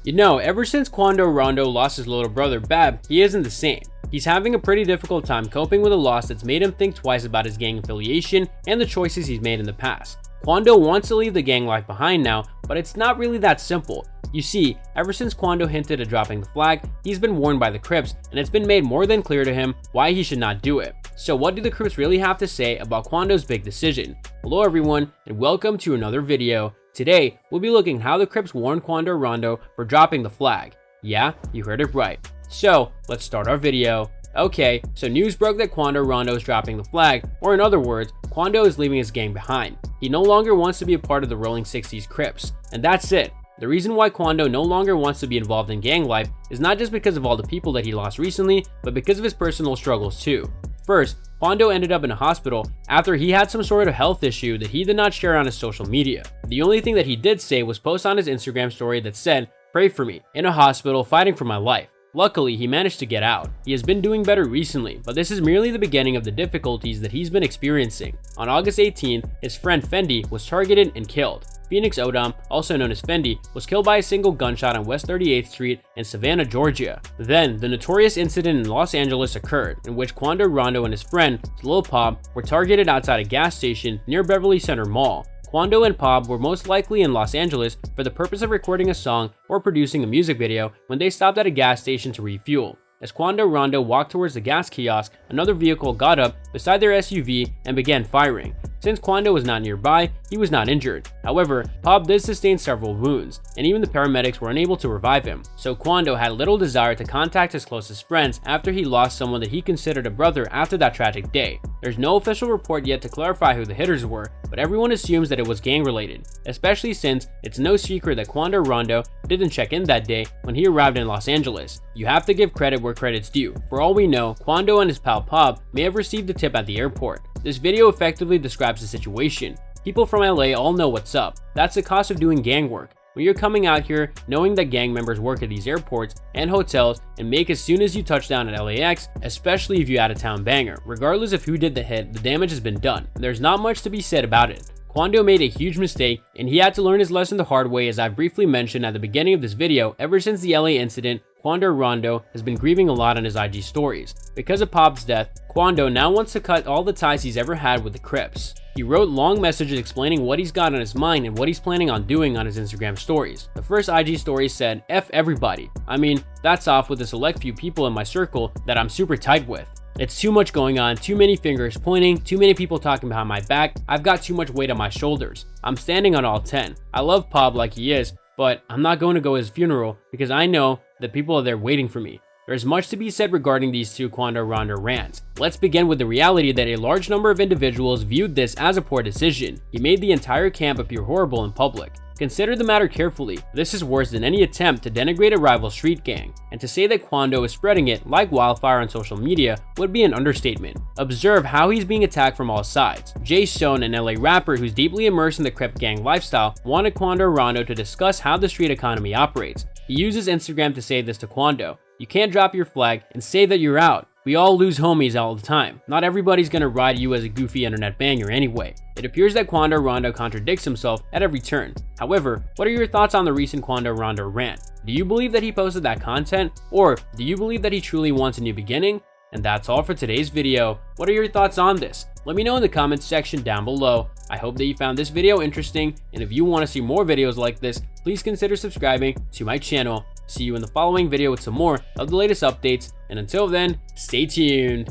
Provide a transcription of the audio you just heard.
You know, ever since Quando Rondo lost his little brother Bab, he isn't the same. He's having a pretty difficult time coping with a loss that's made him think twice about his gang affiliation and the choices he's made in the past. Quando wants to leave the gang life behind now, but it's not really that simple. You see, ever since Quando hinted at dropping the flag, he's been warned by the Crips, and it's been made more than clear to him why he should not do it. So what do the Crips really have to say about Quando's big decision? Hello everyone, and welcome to another video. Today, we'll be looking at how the Crips warned Quando Rondo for dropping the flag. Yeah, you heard it right. So, let's start our video. Okay, so news broke that Quando Rondo is dropping the flag, or in other words, Quando is leaving his gang behind. He no longer wants to be a part of the Rolling 60s Crips, and that's it. The reason why Quando no longer wants to be involved in gang life is not just because of all the people that he lost recently, but because of his personal struggles too. First, Quando ended up in a hospital after he had some sort of health issue that he did not share on his social media. The only thing that he did say was post on his Instagram story that said, "Pray for me, in a hospital fighting for my life." Luckily, he managed to get out. He has been doing better recently, but this is merely the beginning of the difficulties that he's been experiencing. On August 18th, his friend Fendi was targeted and killed. Phoenix Odom, also known as Fendi, was killed by a single gunshot on West 38th Street in Savannah, Georgia. Then, the notorious incident in Los Angeles occurred, in which Quando Rondo and his friend, Lil Pop, were targeted outside a gas station near Beverly Center Mall. Quando and Pop were most likely in Los Angeles for the purpose of recording a song or producing a music video when they stopped at a gas station to refuel. As Quando Rondo walked towards the gas kiosk, another vehicle got up beside their SUV and began firing. Since Quando was not nearby, he was not injured. However, Pop did sustain several wounds, and even the paramedics were unable to revive him. So Quando had little desire to contact his closest friends after he lost someone that he considered a brother after that tragic day. There's no official report yet to clarify who the hitters were, but everyone assumes that it was gang related, especially since it's no secret that Quando Rondo didn't check in that day when he arrived in Los Angeles. You have to give credit where credit's due. For all we know, Quando and his pal Pop may have received a tip at the airport. This video effectively describes the situation. People from LA all know what's up. That's the cost of doing gang work. When you're coming out here knowing that gang members work at these airports and hotels and make as soon as you touch down at LAX, especially if you add a town banger. Regardless of who did the hit, the damage has been done. There's not much to be said about it. Quando made a huge mistake, and he had to learn his lesson the hard way, as I briefly mentioned at the beginning of this video. Ever since the LA incident, Quando Rondo has been grieving a lot on his IG stories. Because of Pop's death, Quando now wants to cut all the ties he's ever had with the Crips. He wrote long messages explaining what he's got on his mind and what he's planning on doing on his Instagram stories. The first IG story said, "F everybody." I mean, that's off with a select few people in my circle that I'm super tight with. It's too much going on, too many fingers pointing, too many people talking behind my back. I've got too much weight on my shoulders. I'm standing on all 10. I love Pop like he is, but I'm not going to go to his funeral because I know that people are there waiting for me. There's much to be said regarding these two Quando Rondo rants. Let's begin with the reality that a large number of individuals viewed this as a poor decision. He made the entire camp appear horrible in public. Consider the matter carefully. This is worse than any attempt to denigrate a rival street gang, and to say that Quando is spreading it like wildfire on social media would be an understatement. Observe how he's being attacked from all sides. Jay Stone, an LA rapper who's deeply immersed in the Crip gang lifestyle, wanted Quando Rondo to discuss how the street economy operates. He uses Instagram to say this to Quando: "You can't drop your flag and say that you're out. We all lose homies all the time. Not everybody's gonna ride you as a goofy internet banger anyway." It appears that Quando Rondo contradicts himself at every turn. However, what are your thoughts on the recent Quando Rondo rant? Do you believe that he posted that content, or do you believe that he truly wants a new beginning? And that's all for today's video. What are your thoughts on this? Let me know in the comments section down below. I hope that you found this video interesting, and if you want to see more videos like this, please consider subscribing to my channel. See you in the following video with some more of the latest updates, and until then, stay tuned.